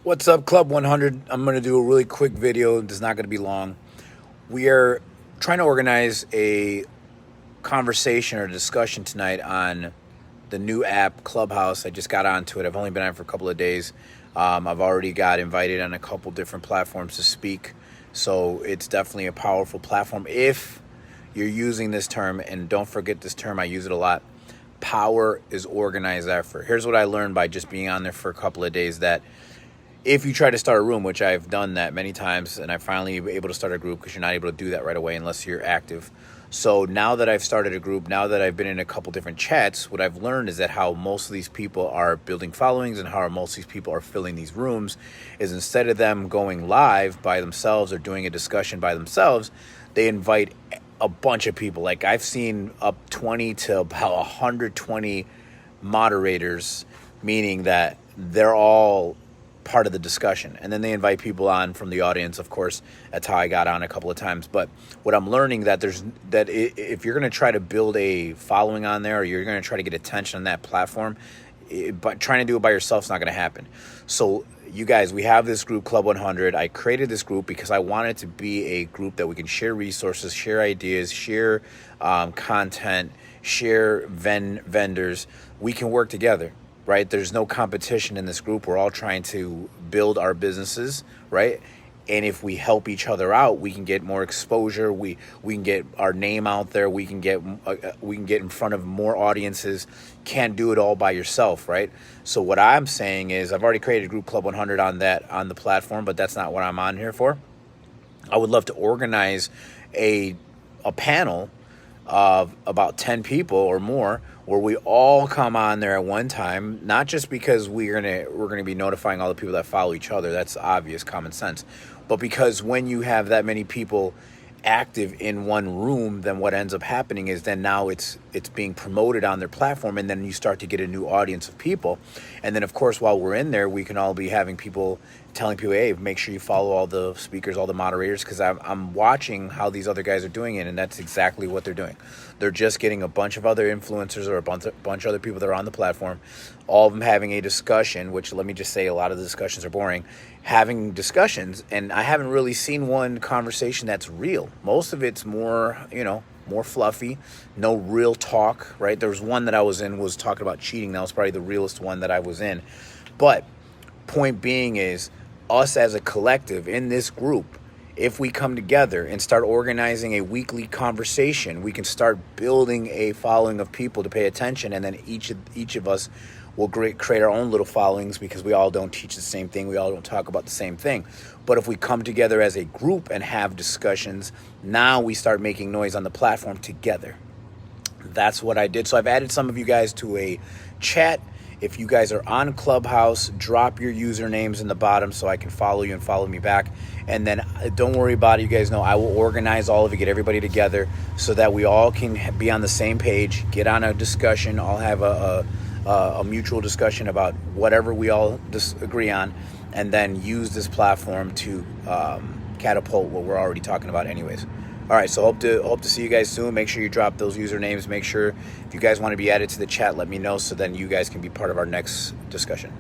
What's up, Club 100? I'm going to do a really quick video. It's not going to be long. We are trying to organize a conversation or discussion tonight on the new app, Clubhouse. I just got onto it. I've only been on it for a couple of days. I've already got invited on a couple different platforms to speak. So it's definitely a powerful platform. If you're using this term, and don't forget this term, I use it a lot, power is organized effort. Here's what I learned by just being on there for a couple of days, that if you try to start a room, which I've done that many times, and I finally able to start a group, because you're not able to do that right away unless you're active. So now that I've started a group, now that I've been in a couple different chats, what I've learned is that how most of these people are building followings and how most of these people are filling these rooms is, instead of them going live by themselves or doing a discussion by themselves, they invite a bunch of people. Like, I've seen up 20 to about 120 moderators, meaning that they're all part of the discussion, and then they invite people on from the audience. Of course, that's how I got on a couple of times. But what I'm learning, that if you're going to try to build a following on there, or you're going to try to get attention on that platform, but trying to do it by yourself is not going to happen. So you guys, we have this group, Club 100. I created this group because I want it to be a group that we can share resources, share ideas, share content, share vendors. We can work together, right? There's no competition in this group. We're all trying to build our businesses, right? And if we help each other out, we can get more exposure. We can get our name out there. We can get in front of more audiences. Can't do it all by yourself, right? So what I'm saying is, I've already created a group, Club 100, on the platform, but that's not what I'm on here for. I would love to organize a panel of about 10 people or more, where we all come on there at one time, not just because we're gonna be notifying all the people that follow each other. That's obvious common sense. But because when you have that many people active in one room, then what ends up happening is, then now it's being promoted on their platform, and then you start to get a new audience of people. And then, of course, while we're in there, we can all be having people telling people, hey, make sure you follow all the speakers, all the moderators, because I'm watching how these other guys are doing it, and that's exactly what they're doing. They're just getting a bunch of other influencers or a bunch of other people that are on the platform, all of them having a discussion, which, let me just say, a lot of the discussions are boring, having discussions, and I haven't really seen one conversation that's real. Most of it's more, more fluffy, no real talk, right? There was one that I was in, was talking about cheating. That was probably the realest one that I was in. But point being is, us as a collective in this group, if we come together and start organizing a weekly conversation, we can start building a following of people to pay attention, and then each of us will create our own little followings, because we all don't teach the same thing, we all don't talk about the same thing. But if we come together as a group and have discussions, now we start making noise on the platform together. That's what I did. So I've added some of you guys to a chat. If you guys are on Clubhouse, drop your usernames in the bottom so I can follow you and follow me back. And then don't worry about it. You guys know I will organize all of you, get everybody together so that we all can be on the same page, get on a discussion, all have a mutual discussion about whatever we all disagree on, and then use this platform to catapult what we're already talking about anyways. All right, so hope to see you guys soon. Make sure you drop those usernames. Make sure, if you guys want to be added to the chat, let me know, so then you guys can be part of our next discussion.